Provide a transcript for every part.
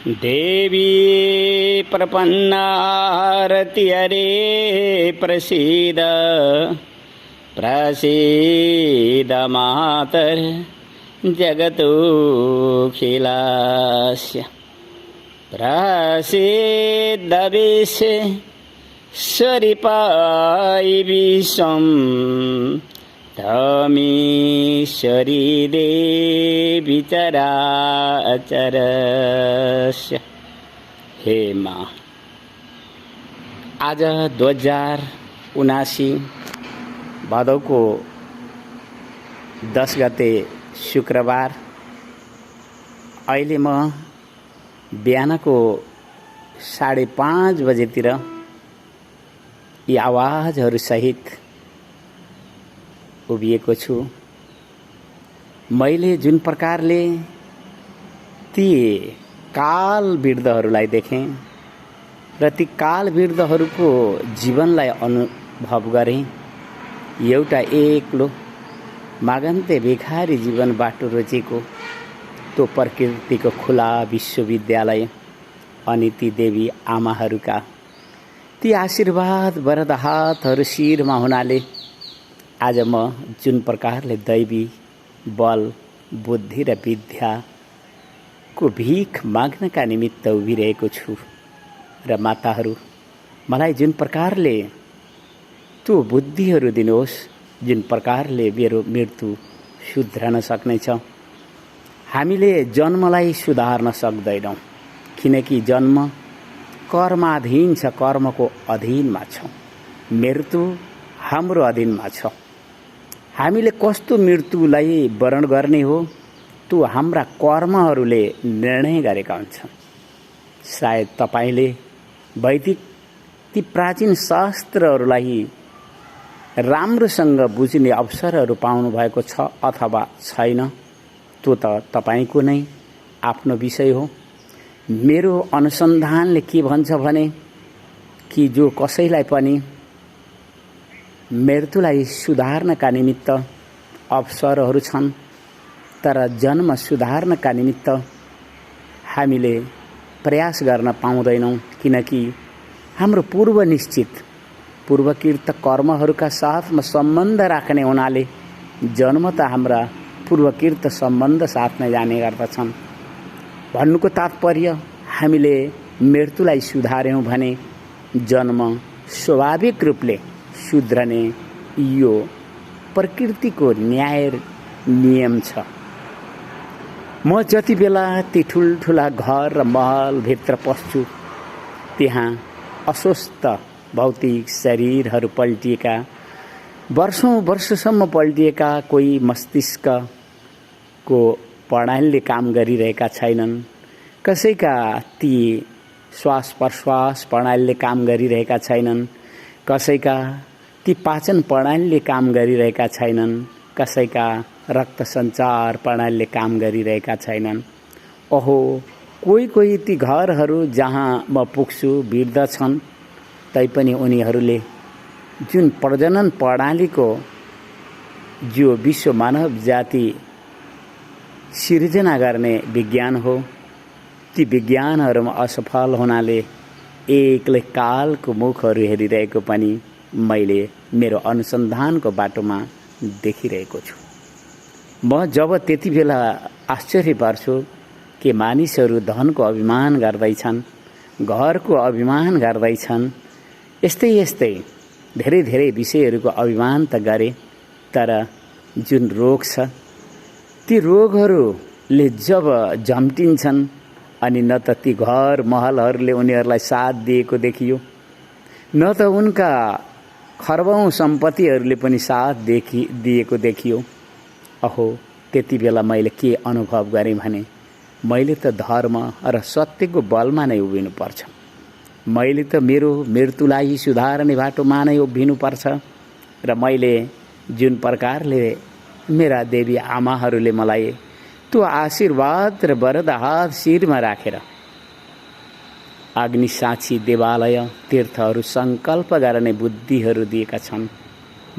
देवी प्रपन्नारति हरे प्रसीद प्रसीद मातर जगतोऽखिलस्य प्रसीद विश्वेश्वरी विश्वं तमीश्वरी देवी चराचरस्य। हे माँ, आज 2079 भदौको 10 गते शुक्रबार। अहिले म बिहानको 5:30 बजेतिर यी आवाजहरू सहित उभिएको छु। मैले जुन प्रकारले ती काल वृद्धहरूलाई देखेँ र ती काल वृद्धहरूको जीवनलाई अनुभव गरेँ। एउटा एक्लो मागन्ते भिखारी जीवन बाटो रोजेको त्यो प्रकृतिको खुला विश्वविद्यालय अनि ती देवी आमाहरूका ती आशीर्वाद वरद हातहरू शिरमा हुनाले आज म जुन प्रकारले दैवी बल बुद्धि र विद्याको भीख माग्नका निमित्त उभिरहेको छु र माताहरू मलाई जुन प्रकारले त्यो बुद्धिहरू दिनुहोस् जुन प्रकारले मेरो मृत्यु सुध्रन सक्नेछ। हामीले जन्मलाई सुधार्न सक्दैनौँ किनकि जन्म कर्माधीन छ, कर्मको अधीनमा छौँ। मृत्यु हाम्रो अधीनमा छ। हामीले कस्तो मृत्युलाई वरण गर्ने हो त्यो हाम्रा कर्महरूले निर्णय गरेका हुन्छन्। सायद तपाईले वैदिक ती प्राचीन शास्त्रहरूलाई राम्रोसँग बुझ्ने अवसरहरू पाउनु भएको छ अथवा छैन त्यो त तपाईको नै आफ्नो विषय हो। मेरो अनुसन्धानले के भन्छ भने कि जो कसैलाई पनि मृत्युलाई सुधार्नका निमित्त अवसरहरू छन्, तर जन्म सुधार्नका निमित्त हामीले प्रयास गर्न पाउँदैनौँ किनकि हाम्रो पूर्व निश्चित पूर्वकृत कर्महरूका साथमा सम्बन्ध राख्ने हुनाले जन्म त हाम्रा पूर्वकृत सम्बन्ध साथमा जाने गर्दछन्। भन्नुको तात्पर्य हामीले मृत्युलाई सुधार्यौँ भने जन्म स्वाभाविक रूपले सुध्रने यो प्रकृतिको न्याय नियम छ। म जति बेला ती ठुल्ठुला घर र महलभित्र पस्छु त्यहाँ अस्वस्थ भौतिक शरीरहरू पल्टिएका, वर्षौं वर्षसम्म पल्टिएका, कोही मस्तिष्कको प्रणालीले काम गरिरहेका छैनन्, कसैका ती श्वास प्रश्वास प्रणालीले काम गरिरहेका छैनन्, कसैका ती पाचन प्रणालीले काम गरिरहेका छैनन्, कसैका रक्त सञ्चार प्रणालीले काम गरिरहेका छैनन्। ओहो, कोही ती घरहरू जहाँ म पुग्छु वृद्ध छन् तैपनि उनीहरूले जुन प्रजनन प्रणालीको जो विश्व मानव जाति सिर्जना गर्ने विज्ञान हो ती विज्ञानहरूमा असफल हुनाले एक्लै कालको मुखहरू हेरिरहेको पनि मैले मेरो अनुसन्धानको बाटोमा देखिरहेको छु। म जब त्यति बेला आश्चर्य पर्छु कि मानिसहरू धनको अभिमान गर्दैछन्, घरको अभिमान गर्दैछन्, यस्तै धेरै विषयहरूको अभिमान त गरे, तर जुन रोग छ ती रोगहरूले जब झम्टिन्छन् अनि न त ती घर महलहरूले उनीहरूलाई साथ दिएको देखियो, न त उनका खर्बौं सम्पत्तिहरूले पनि साथ दिएको देखियो। अहो, त्यति बेला मैले के अनुभव गरेँ भने मैले त धर्म र सत्यको बलमा नै उभिनुपर्छ। मैले त मेरो मृत्युलाई सुधार्ने बाटोमा नै उभिनुपर्छ र मैले जुन प्रकारले मेरा देवी आमाहरूले मलाई त्यो आशीर्वाद र वरद हात शिरमा राखेर अग्नि साक्षी देवालय तीर्थहरू सङ्कल्प गर्ने बुद्धिहरू दिएका छन्।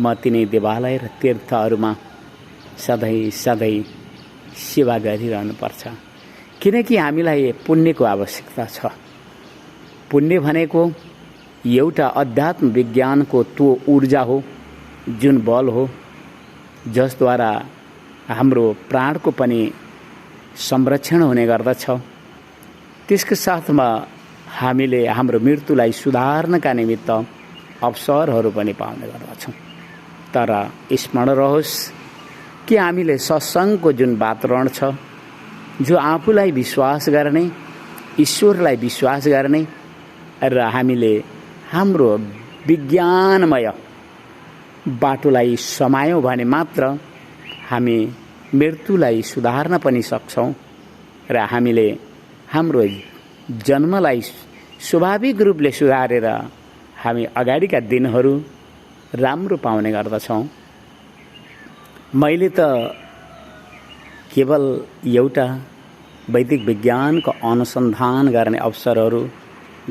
म तिनै देवालय र तीर्थहरूमा सधैँ सेवा गरिरहनुपर्छ। किनकि हामीलाई पुण्यको आवश्यकता छ। पुण्य भनेको एउटा अध्यात्म विज्ञानको त्यो ऊर्जा हो, जुन बल हो जसद्वारा हाम्रो प्राणको पनि संरक्षण हुने गर्दछ। त्यसको साथमा हामीले हाम्रो मृत्युलाई सुधार्नका निमित्त अवसरहरू पनि पाउने गर्दछौँ। तर स्मरण रहोस् कि हामीले सत्सङ्गको जुन वातावरण छ, जो आफूलाई विश्वास गर्ने, ईश्वरलाई विश्वास गर्ने र हामीले हाम्रो विज्ञानमय बाटोलाई समायौँ भने मात्र हामी मृत्युलाई सुधार्न पनि सक्छौँ र हामीले हाम्रो जन्मलाई स्वाभाविक रूपले सुधारेर हामी अगाडिका दिनहरू राम्रो पाउने गर्दछौँ। मैले त केवल एउटा वैदिक विज्ञानको अनुसन्धान गर्ने अवसरहरू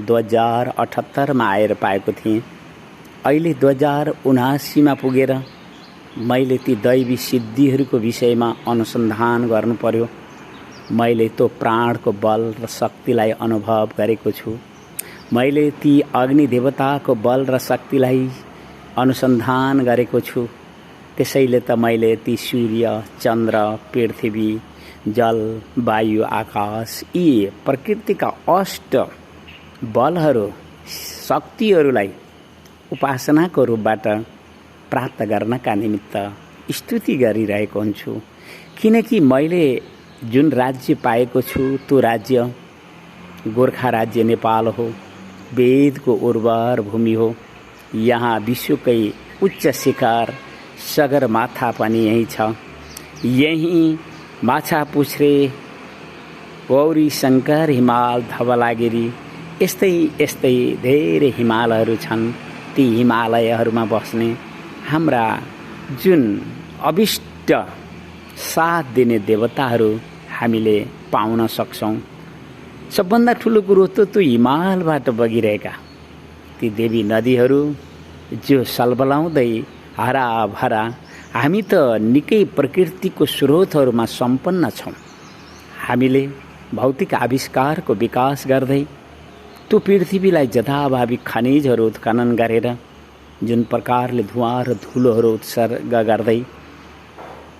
2078 आएर पाएको थिएँ। अहिले 2079 पुगेर मैले ती दैवी सिद्धिहरूको विषयमा अनुसन्धान गर्नु पर्यो। मैले त्यो प्राणको बल र शक्तिलाई अनुभव गरेको छु। मैले ती अग्नि देवताको बल र शक्तिलाई अनुसन्धान गरेको छु। त्यसैले त मैले ती सूर्य, चन्द्र, पृथ्वी, जल, वायु, आकाश यी प्रकृतिका अष्ट बलहरू, शक्तिहरूलाई उपासनाको रूपबाट प्राप्त गर्नका निमित्त स्तुति गरिरहेको हुन्छु। किनकि मैले जुन राज्य पाएको छु त्यो राज्य गोर्खा राज्य नेपाल हो। वेदको उर्वर भूमि हो। यहाँ विश्वकै उच्च शिखर सगरमाथा पनि यही छ। यही माछापुच्छ्रे, गौरी शङ्कर हिमाल, धवलागिरी यस्तै यस्तै धेरै हिमालहरू छन्। ती हिमालयहरूमा बस्ने हाम्रा जुन अभिष्ट साथ दिने देवताहरू हामीले पाउन सक्छौँ। सबभन्दा ठुलो कुरो त त्यो हिमालबाट बगिरहेका ती देवी नदीहरू जो सलबलाउँदै हराभरा। हामी त निकै प्रकृतिको स्रोतहरूमा सम्पन्न छौँ। हामीले भौतिक आविष्कारको विकास गर्दै त्यो पृथ्वीलाई जथाभावी खनिजहरू उत्खनन गरेर जुन प्रकारले धुवाँ र धुलोहरू उत्सर्ग गर्दै,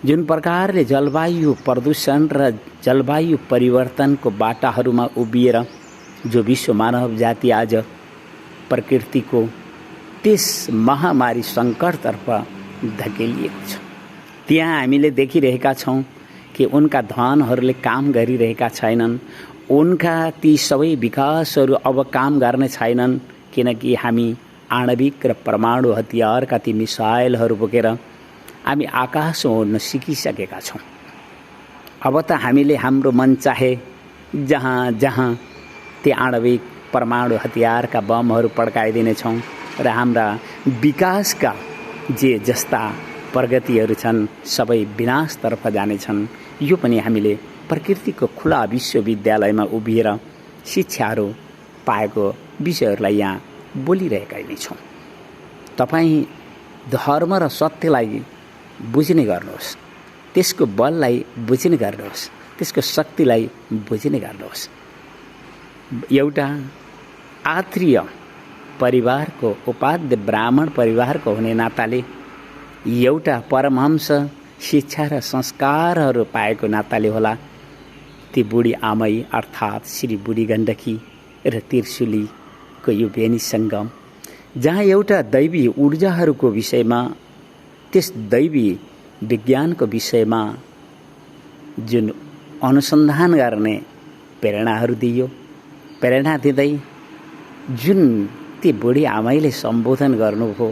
जुन प्रकारले जलवायु प्रदूषण र जलवायु परिवर्तनको बाटाहरूमा उभिएर जो विश्व मानव जाति आज प्रकृतिको त्यस महामारी सङ्कटतर्फ धकेलिएको छ, त्यहाँ हामीले देखिरहेका छौँ कि उनका धनहरूले काम गरिरहेका छैनन्। उनका ती सबै विकासहरू अब काम गर्ने छैनन्, किनकि हामी आणविक र परमाणु हतियारका ती मिसाइलहरू बोकेर हामी आकाशमा उड्न सिकिसकेका छौँ। अब त हामीले हाम्रो मन चाहे जहाँ जहाँ ती आणविक परमाणु हतियारका बमहरू पड्काइदिनेछौँ र हाम्रा विकासका जे जस्ता प्रगतिहरू छन् सबै विनाशतर्फ जानेछन्। यो पनि हामीले प्रकृतिको खुला विश्वविद्यालयमा उभिएर शिक्षाहरू पाएको विषयहरूलाई यहाँ बोलिरहेका नै छौँ। तपाईँ धर्म र सत्यलाई बुझ्ने गर्नुहोस्, त्यसको बललाई बुझ्ने गर्नुहोस्, त्यसको शक्तिलाई बुझ्ने गर्नुहोस्। एउटा आत्रीय परिवारको, उपाध्य ब्राह्मण परिवारको हुने नाताले, एउटा परमहंस शिक्षा र संस्कारहरू पाएको नाताले होला ती बुढी आमै अर्थात् श्री बुढी गण्डकी र त्रिशुलीको यो बेनी सङ्गम, जहाँ एउटा दैवी ऊर्जाहरूको विषयमा, त्यस दैवी विज्ञानको विषयमा जुन अनुसन्धान गर्ने प्रेरणाहरू दियो, प्रेरणा दिँदै जुन ती बुढी आमैले सम्बोधन गर्नुभयो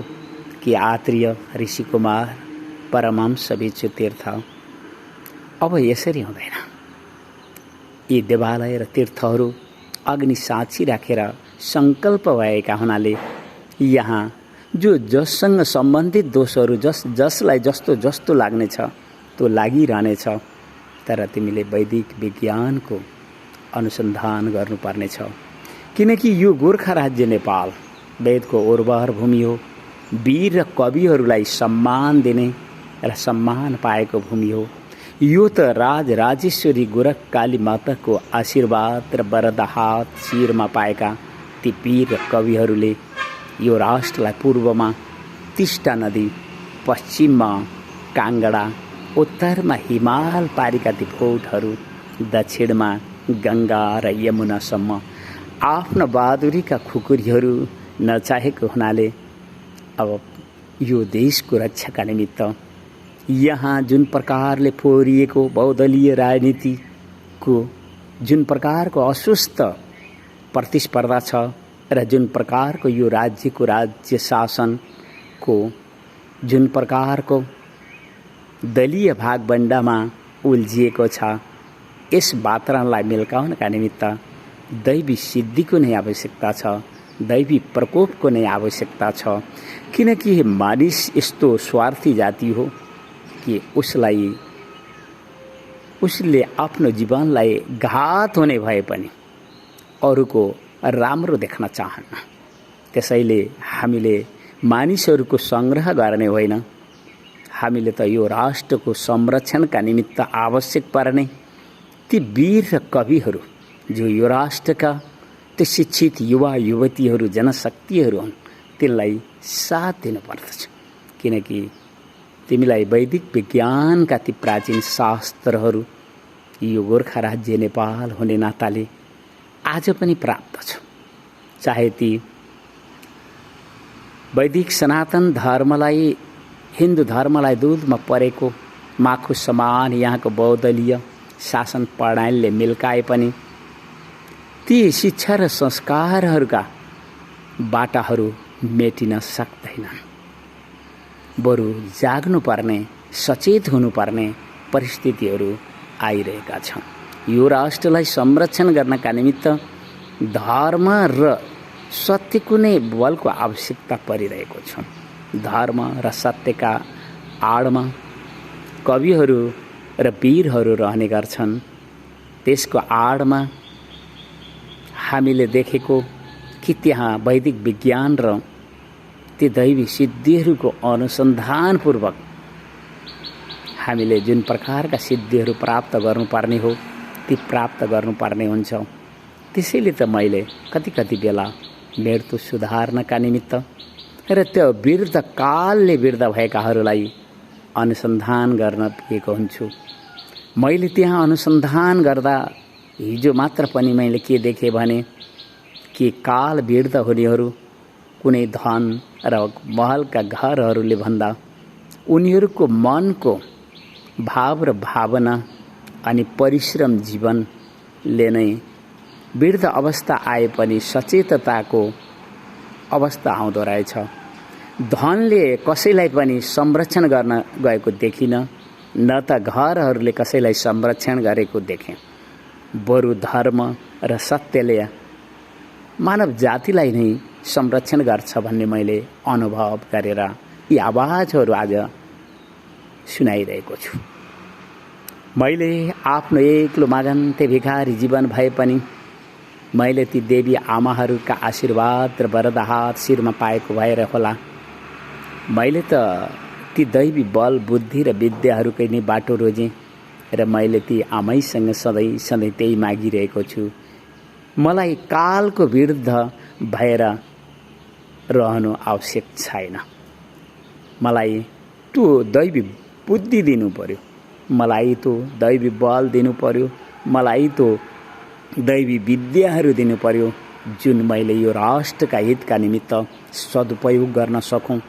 कि आत्रीय ऋषिकुमार परमहंस बिच्छू तीर्थ, अब यसरी हुँदैन। यी देवालय र तीर्थहरू अग्नि साक्षी राखेर सङ्कल्प भएका हुनाले यहाँ जो जससँग सम्बन्धित दोषहरू जसलाई जस्तो जस्तो लाग्नेछ त्यो लागिरहनेछ। तर तिमीले वैदिक विज्ञानको अनुसन्धान गर्नुपर्नेछ, किनकि यो गोर्खा राज्य नेपाल वेदको उर्वर भूमि हो। वीर र कविहरूलाई सम्मान दिने र सम्मान पाएको भूमि हो। यो त राजेश्वरी गोरख काली माताको आशीर्वाद र वरद हात शिरमा पाएका ती वीर र कविहरूले यो राष्ट्रलाई पूर्वमा टिस्टा नदी, पश्चिममा काङ्गडा, उत्तरमा हिमाल पारीका ती फोटहरू, दक्षिणमा गङ्गा र यमुनासम्म आफ्नो बहादुरीका खुकुरीहरू नचाहेको हुनाले अब यो देशको रक्षाका निमित्त यहाँ जुन प्रकारले फोरिएको बहुदलीय राजनीतिको जुन प्रकारको अस्वस्थ प्रतिस्पर्धा छ र जुन प्रकारको यो राज्यको राज्य शासनको जुन प्रकारको दलीय भागबण्डामा उल्झिएको छ, यस वातावरणलाई मिल्काउनका निमित्त दैवी सिद्धिको नै आवश्यकता छ, दैवी प्रकोपको नै आवश्यकता छ। किनकि मानिस यस्तो स्वार्थी जाति हो कि उसले आफ्नो जीवनलाई घात हुने भए पनि अरूको राम्रो देख्न चाहन्न। त्यसैले हामीले मानिसहरूको सङ्ग्रह गर्ने होइन, हामीले त यो राष्ट्रको संरक्षणका निमित्त आवश्यक पर्ने ती वीर र कविहरू जो यो राष्ट्रका त्यो शिक्षित युवा युवतीहरू जनशक्तिहरू हुन्, त्यसलाई साथ दिनुपर्दछ। किनकि तिमीलाई वैदिक विज्ञानका ती प्राचीन शास्त्रहरू यो गोर्खा राज्य नेपाल हुने नाताले आज पनि प्राप्त छ। चाहे ती वैदिक सनातन धर्मलाई, हिन्दू धर्मलाई दूधमा परेको माखु समान यहाँको बहुदलीय शासन प्रणालीले मिल्काए पनि ती शिक्षा र संस्कारहरूका बाटाहरू मेटिन सक्दैनन्। बरु जाग्नुपर्ने, सचेत हुनुपर्ने परिस्थितिहरू आइरहेका छन्। यो राष्ट्रलाई संरक्षण गर्नका निमित्त धर्म र सत्यको नै बलको आवश्यकता परिरहेको छ। धर्म र सत्यका आडमा कविहरू र वीरहरू रहने गर्छन्। त्यसको आडमा हामीले देखेको कि त्यहाँ वैदिक विज्ञान र ती दैवी सिद्धिहरूको अनुसन्धानपूर्वक हामीले जुन प्रकारका सिद्धिहरू प्राप्त गर्नुपर्ने हो ती प्राप्त गर्नुपर्ने हुन्छ। त्यसैले त मैले कति बेला मृत्यु सुधार्नका निमित्त र त्यो वृद्ध कालले वृद्ध भएकाहरूलाई अनुसन्धान गर्न पुगेको हुन्छु। मैले त्यहाँ अनुसन्धान गर्दा हिजो मात्र पनि मैले के देखेँ भने कि काल वृद्ध हुनेहरू कुनै धन र महलका घरहरूले भन्दा उनीहरूको मनको भाव र भावना अनि परिश्रम जीवनले नै वृद्ध अवस्था आए पनि सचेतताको अवस्था आउँदो रहेछ। धनले कसैलाई पनि संरक्षण गर्न गएको देखिनँ, न त घरहरूले कसैलाई संरक्षण गरेको देखेँ। बरु धर्म र सत्यले मानव जातिलाई नै संरक्षण गर्छ भन्ने मैले अनुभव गरेर यी आवाजहरू आज सुनाइरहेको छु। मैले आफ्नो एक्लो मागन्ते भिखारी जीवन भए पनि मैले ती देवी आमाहरूका आशीर्वाद र वरद हात शिरमा पाएको भएर होला। मैले त ती दैवी बल बुद्धि र विद्याहरूकै नै बाटो रोजेँ र मैले ती आमैसँग सधैँ त्यही मागिरहेको छु। मलाई कालको विरुद्ध भएर रहनु आवश्यक छैन। मलाई त्यो दैवी बुद्धि दिनु पर्यो, मलाई त्यो दैवी बल दिनु पर्यो, मलाई त्यो दैवी विद्याहरू दिनु पर्यो जुन मैले यो राष्ट्रका हितका निमित्त सदुपयोग गर्न सकौँ।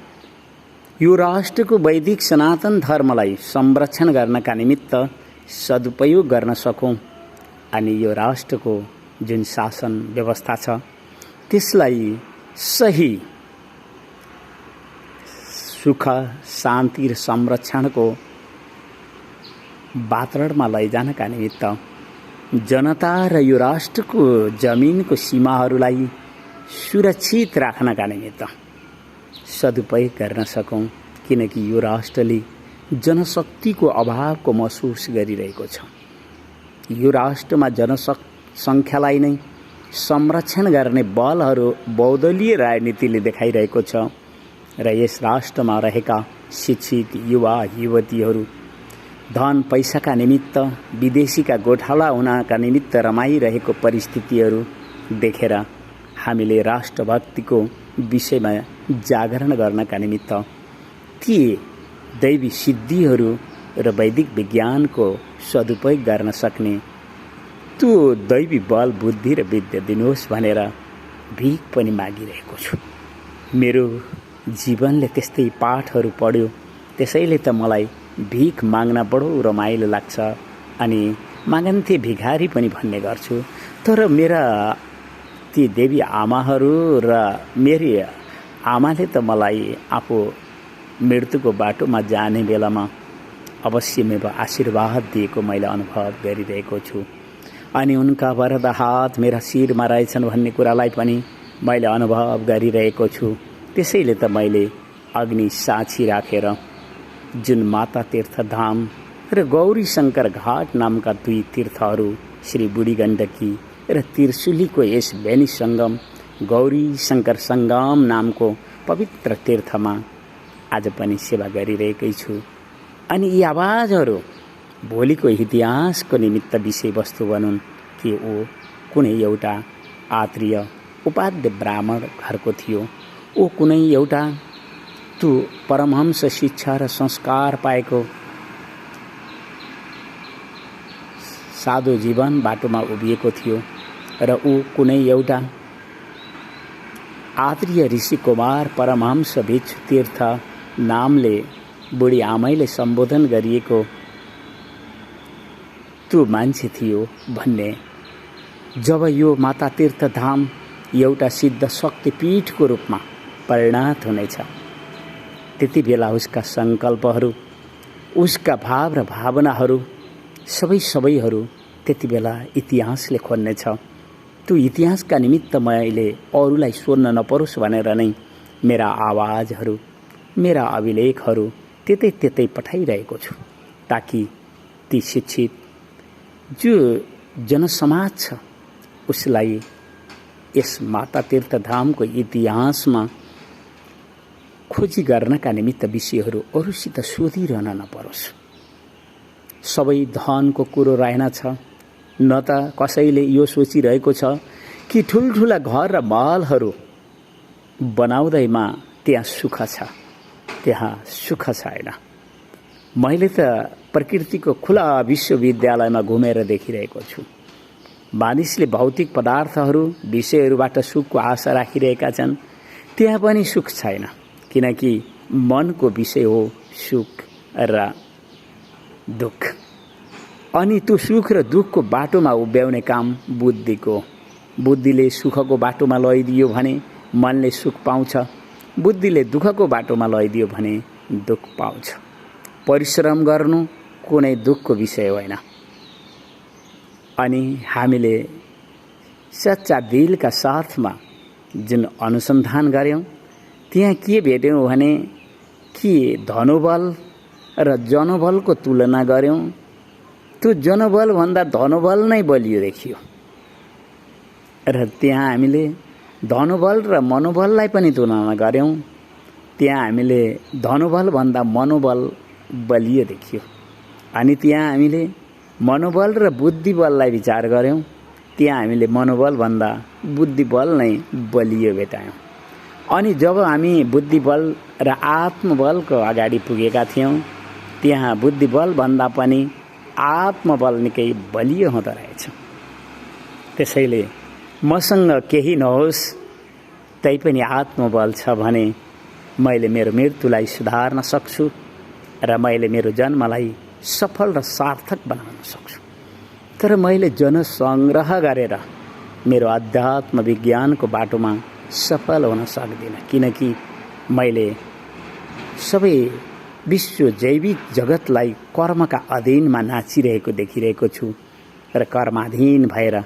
यो राष्ट्रको वैदिक सनातन धर्मलाई संरक्षण गर्नका निमित्त सदुपयोग गर्न सकौँ अनि यो राष्ट्रको जुन शासन व्यवस्था छ त्यसलाई सही सुख शान्ति र संरक्षणको वातावरणमा लैजानका निमित्त जनता र यो राष्ट्रको जमिनको सीमाहरूलाई सुरक्षित राख्नका निमित्त सदुपयोग गर्न सकौँ। किनकि यो राष्ट्रले जनशक्तिको अभावको महसुस गरिरहेको छ। यो राष्ट्रमा जनसङ्ख्यालाई नै संरक्षण गर्ने बलहरू बहुदलीय राजनीतिले देखाइरहेको छ र यस राष्ट्रमा रहेका शिक्षित युवा युवतीहरू धन पैसाका निमित्त विदेशीका गोठाला हुनका निमित्त रमाइरहेको परिस्थितिहरू देखेर हामीले राष्ट्रभक्तिको विषयमा जागरण गर्नका निमित्त ती दैवी सिद्धिहरू र वैदिक विज्ञानको सदुपयोग गर्न सक्ने त्यो दैवी बल बुद्धि र विद्या दिनुहोस् भनेर भिख पनि मागिरहेको छु। मेरो जीवनले त्यस्तै पाठहरू पढ्यो, त्यसैले त मलाई भिख माग्न बडो रमाइलो लाग्छ अनि मागन्थे भिखारी पनि भन्ने गर्छु। तर मेरा ती देवी आमाहरू र मेरी आमाले त मलाई आफू मृत्युको बाटोमा जाने बेलामा अवश्य मेरो आशीर्वाद दिएको मैले अनुभव गरिरहेको छु अनि उनका वरद हात मेरा शिरमा रहेछन् भन्ने कुरालाई पनि मैले अनुभव गरिरहेको छु। त्यसैले त मैले अग्नि साक्षी राखेर जुन माता तीर्थधाम र गौरी शङ्कर घाट नामका दुई तीर्थहरू श्री बुढी गण्डकी र त्रिशुलीको यस बेनी सङ्गम गौरी शङ्कर सङ्गम नामको पवित्र तीर्थमा आज पनि सेवा गरिरहेकै छु। अनि यी आवाजहरू भोलिको इतिहासको निमित्त विषयवस्तु बनुन् कि ओ कुनै एउटा आत्रीय उपाध्य ब्राह्मण घरको थियो, ओ कुनै एउटा त्यो परमहंस शिक्षा र संस्कार पाएको साधो जीवन बाटोमा उभिएको थियो र ऊ कुनै एउटा आत्रीय ऋषि कुमार परमहंस भिक्षु तीर्थ नामले बुढी आमैले सम्बोधन गरिएको त्यो मान्छे थियो भन्ने जब यो माता तीर्थधाम एउटा सिद्ध शक्तिपीठको रूपमा परिणत हुनेछ त्यति बेला उसका सङ्कल्पहरू, उसका भाव र भावनाहरू सबैहरू त्यति बेला इतिहासले खोज्नेछ। त्यो इतिहासका निमित्त मैले अरूलाई सोध्न नपरोस् भनेर नै मेरा आवाजहरू, मेरा अभिलेखहरू त्यतै पठाइरहेको छु ताकि ती शिक्षित जो जनसमाज छ उसलाई यस माता तीर्थधामको इतिहासमा खोजी गर्नका निमित्त विषयहरू अरूसित सोधिरहन नपरोस्। सबै धनको कुरो रहेनछ, न त कसैले यो सोचिरहेको छ कि ठुल्ठुला घर र महलहरू बनाउँदैमा त्यहाँ सुख छ, त्यहाँ सुख छैन। मैले त प्रकृतिको खुला विश्वविद्यालयमा घुमेर देखिरहेको छु। मानिसले भौतिक पदार्थहरू विषयहरूबाट सुखको आशा राखिरहेका छन्, त्यहाँ पनि सुख छैन किनकि मनको विषय हो सुख र दुःख। अनि त्यो सुख र दुःखको बाटोमा उभ्याउने काम बुद्धिको। बुद्धिले सुखको बाटोमा लैदियो भने मनले सुख पाउँछ, बुद्धिले दुःखको बाटोमा लैदियो भने दुःख पाउँछ। परिश्रम गर्नु कुनै दुःखको विषय होइन। अनि हामीले सच्चा दिलका साथमा जुन अनुसन्धान गर्यौं त्यहाँ के भेट्यौं भने कि धनोबल र जनोबलको तुलना गर्यौं, त्यो जनोबल भन्दा धनोबल नै बलियो देखियो र त्यहाँ हामीले धनोबल र मनोबललाई पनि तुलना गर्यौं, त्यहाँ हामीले धनोबल भन्दा मनोबल बलियो देखियो। अनि त्यहाँ हामीले मनोबल र बुद्धिबललाई विचार गर्यौं, त्यहाँ हामीले मनोबल भन्दा बुद्धिबल नै बलियो भेटायौं। अनि जब हामी बुद्धिबल र आत्मबलको अगाडि पुगेका थियौं त्यहाँ बुद्धिबल भन्दा पनि आत्मबल निकै बलियो हुँदो रहेछ। त्यसैले मसँग केही नहोस् तैपनि आत्मबल छ भने मैले मेरो मृत्युलाई सुधार्न सक्छु र मैले मेरो जन्मलाई सफल र सार्थक बनाउन सक्छु। तर मैले जनसङ्ग्रह गरेर मेरो अध्यात्म विज्ञानको बाटोमा सफल हुन सक्दिनँ किनकि मैले सबै विश्व जैविक जगतलाई कर्मका अधीनमा नाचिरहेको देखिरहेको छु र कर्माधीन भएर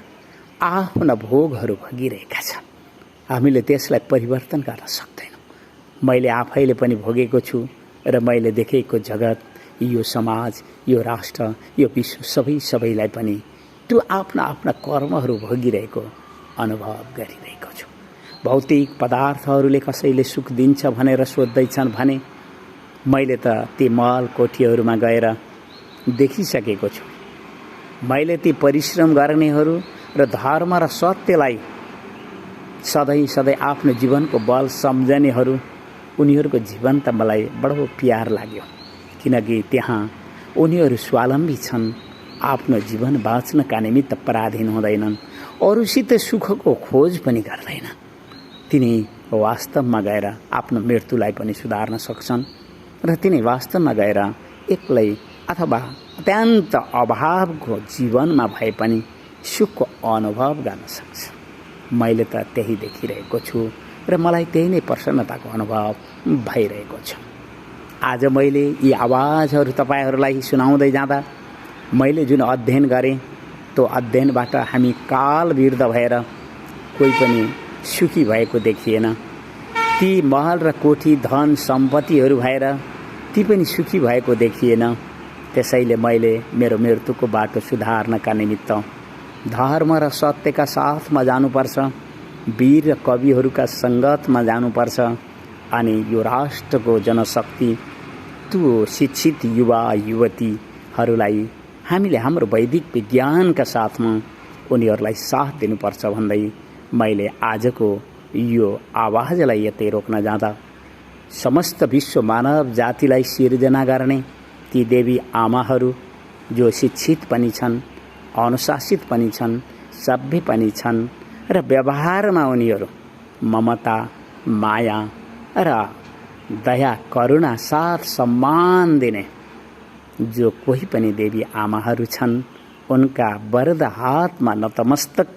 आफ्ना भोगहरू भोगिरहेका छन्। हामीले त्यसलाई परिवर्तन गर्न सक्दैनौँ। मैले आफैले पनि भोगेको छु र मैले देखेको जगत, यो समाज, यो राष्ट्र, यो विश्व सबैलाई पनि त्यो आफ्ना आफ्ना कर्महरू भोगिरहेको अनुभव गरिरहेको छु। भौतिक पदार्थहरूले कसैले सुख दिन्छ भनेर सोध्दैछन् भने मैले त ती महल कोठीहरूमा गएर देखिसकेको छु। मैले ती परिश्रम गर्नेहरू र धर्म र सत्यलाई सधैँ सधैँ आफ्नो जीवनको बल सम्झनेहरू, उनीहरूको जीवन त मलाई बडो प्यार लाग्यो, किनकि त्यहाँ उनीहरू स्वावलम्बी छन्, आफ्नो जीवन बाँच्नका निमित्त पराधीन हुँदैनन्, अरूसित सुखको खोज पनि गर्दैन। तिनी वास्तवमा गएर आफ्नो मृत्युलाई पनि सुधार्न सक्छन् र तिनी वास्तवमा गएर एक्लै अथवा अत्यन्त अभावको जीवनमा भए पनि सुखको अनुभव गर्न सक्छ। मैले त त्यही देखिरहेको छु र मलाई त्यही नै प्रसन्नताको अनुभव भइरहेको छ। आज मैले यी आवाजहरू तपाईहरूलाई सुनाउँदै जाँदा मैले जुन अध्ययन गरेँ त्यो अध्ययनबाट हामी कालविरुद्ध भएर कोही पनि सुखी भएको देखिएन। ती महल र कोठी धन सम्पत्तिहरू भएर ती पनि सुखी भएको देखिएन। त्यसैले मैले मेरो मृत्युको बाटो सुधार्नका निमित्त धर्म र सत्यका साथमा जानुपर्छ, वीर र कविहरूका सङ्गतमा जानुपर्छ अनि यो राष्ट्रको जनशक्ति, त्यो शिक्षित युवा युवतीहरूलाई हामीले हाम्रो वैदिक विज्ञानका साथमा उनीहरूलाई साथ दिनुपर्छ भन्दै मैले आजको यो आवाजलाई यतै रोक्न जाँदा समस्त विश्व मानव जातिलाई सिर्जना गर्ने ती देवी आमाहरू जो शिक्षित पनि छन्, अनुशासित पनि छन्, सभ्य पनि छन् र व्यवहारमा उनीहरू ममता, माया र दया, करुणा साथ सम्मान दिने जो कोही पनि देवी आमाहरू छन्, उनका वरद हातमा नतमस्तक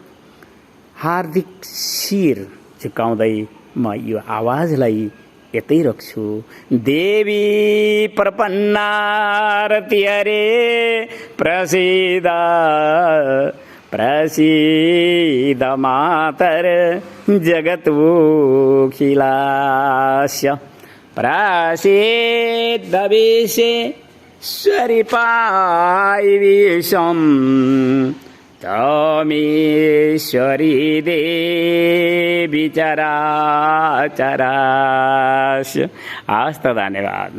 हार्दिक शिर झुकाउँदै म यो आवाजलाई यतै रोक्छु। देवी प्रपन्नारति हरे प्रसीद प्रसीद मातर जगत्खिलास्य प्रसीद विश्वेश्वरि पाई विश्वं तमेश्वरी देवी चराचरास्य। हस्त धन्यवाद।